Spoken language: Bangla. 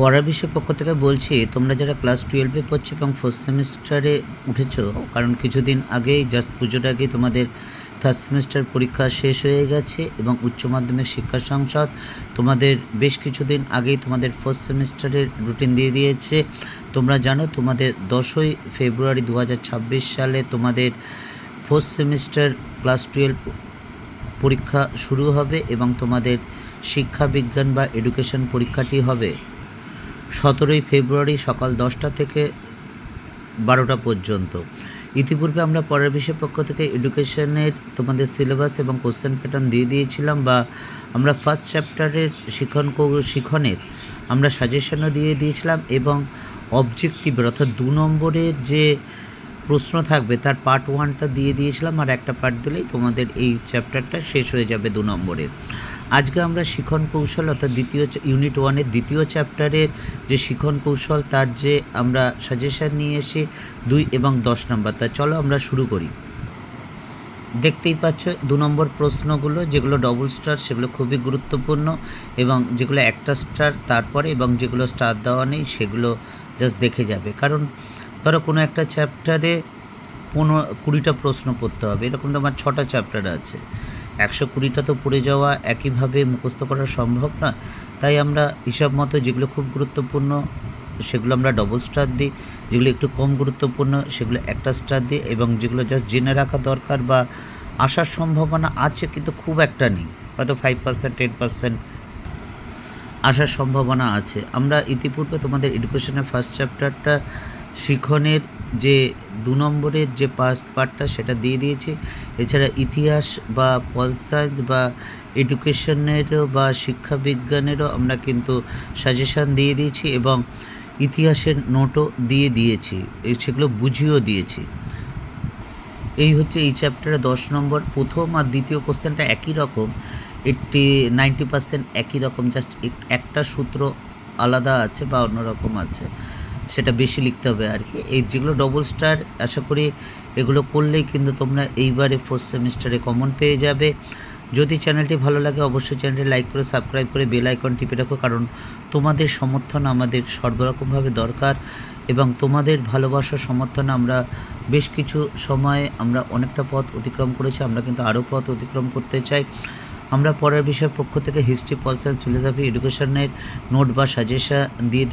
পড়ার বিষয় পক্ষ থেকে বলছি, তোমরা যারা ক্লাস 12 এ পড়ছো এবং ফার্স্ট সেমিস্টারে উঠেছো, কারণ কিছুদিন আগেই জাস্ট পুজোর আগে তোমাদের থার্ড সেমিস্টার পরীক্ষা শেষ হয়ে গেছে এবং উচ্চ মাধ্যমিক শিক্ষা সংসদ তোমাদের বেশ কিছুদিন আগেই তোমাদের ফার্স্ট সেমিস্টারের রুটিন দিয়ে দিয়েছে। তোমরা জানো তোমাদের 10ই ফেব্রুয়ারি 2026 সালে তোমাদের ফোর্থ সেমিস্টার ক্লাস 12 পরীক্ষা শুরু হবে এবং তোমাদের শিক্ষা বিজ্ঞান বা এডুকেশন পরীক্ষাটি হবে 17ই ফেব্রুয়ারি সকাল 10টা থেকে 12টা পর্যন্ত। ইতিপূর্বে আমরা পরের বিষয় পক্ষ থেকে এডুকেশনের তোমাদের সিলেবাস এবং কোশ্চেন প্যাটার্ন দিয়ে দিয়েছিলাম, বা আমরা ফার্স্ট চ্যাপ্টারের শিখনের আমরা সাজেশনও দিয়ে দিয়েছিলাম এবং অবজেক্টিভের অর্থাৎ 2 নম্বরের যে প্রশ্ন থাকবে তার পার্ট 1টা দিয়ে দিয়েছিলাম, আর একটা পার্ট দিলেই তোমাদের এই চ্যাপ্টারটা শেষ হয়ে যাবে 2 নম্বরের। আজকে আমরা শিখন কৌশল অর্থাৎ ইউনিট 1-এর দ্বিতীয় চ্যাপ্টারের যে শিখন কৌশল তার যে আমরা সাজেশন নিয়ে এসে 2 এবং 10 নম্বর। তা চলো আমরা শুরু করি। দেখতেই পাচ্ছ 2 নম্বর প্রশ্নগুলো, যেগুলো ডবল স্টার সেগুলো খুবই গুরুত্বপূর্ণ, এবং যেগুলো একটা স্টার তারপরে এবং যেগুলো স্টার দেওয়া নেই সেগুলো জাস্ট দেখে যাবে। কারণ ধরো কোনো একটা চ্যাপ্টারে 20টা প্রশ্ন পড়তে হবে, এরকম তো আমার 6টা চ্যাপ্টার আছে, 120টা তো পড়ে যাওয়া একইভাবে মুখস্থ করা সম্ভব না। তাই আমরা হিসাব মতো যেগুলো খুব গুরুত্বপূর্ণ সেগুলো আমরা ডবল স্টার দিই, যেগুলো একটু কম গুরুত্বপূর্ণ সেগুলো একটা স্টার দিই, এবং যেগুলো জাস্ট জেনে রাখা দরকার বা আসার সম্ভাবনা আছে কিন্তু খুব একটা নেই, হয়তো 5% 10% আসার সম্ভাবনা আছে। আমরা ইতিপূর্বে তোমাদের এডুকেশনের ফার্স্ট চ্যাপ্টারটা শিখনের যে 2 নম্বরের যে ফার্স্ট পার্টটা সেটা দিয়ে দিয়েছি। এছাড়া ইতিহাস বা পল সায়েন্স বা এডুকেশনেরও বা শিক্ষা বিজ্ঞানেরও আমরা কিন্তু সাজেশান দিয়ে দিয়েছি এবং ইতিহাসের নোটও দিয়ে দিয়েছি, সেগুলো বুঝিয়েও দিয়েছি। এই হচ্ছে এই চ্যাপ্টারে 10 নম্বর। প্রথম আর দ্বিতীয় কোশ্চেনটা একই রকম, 90% একই রকম, জাস্ট একটা সূত্র আলাদা আছে বা অন্যরকম আছে, সেটা বেশি লিখতে হবে আর কি। এই যেগুলো ডবল স্টার, আশা করি এগুলো করলেই কিন্তু তোমরা এইবারে ফোর্থ সেমিস্টারে কমন পেয়ে যাবে। যদি চ্যানেলটি ভালো লাগে অবশ্যই চ্যানেলটি লাইক করে সাবস্ক্রাইব করে বেল আইকন টিপে রাখো, কারণ তোমাদের সমর্থন আমাদের সর্বরকমভাবে দরকার, এবং তোমাদের ভালোবাসার সমর্থনে আমরা বেশ কিছু সময়ে আমরা অনেকটা পথ অতিক্রম করেছি, আমরা কিন্তু আরও পথ অতিক্রম করতে চাই। আমরা পরের বিষয়ের পক্ষ থেকে হিস্ট্রি, পল সায়েন্স, ফিলোসফি, এডুকেশনের নোট বা সাজেশন দিয়ে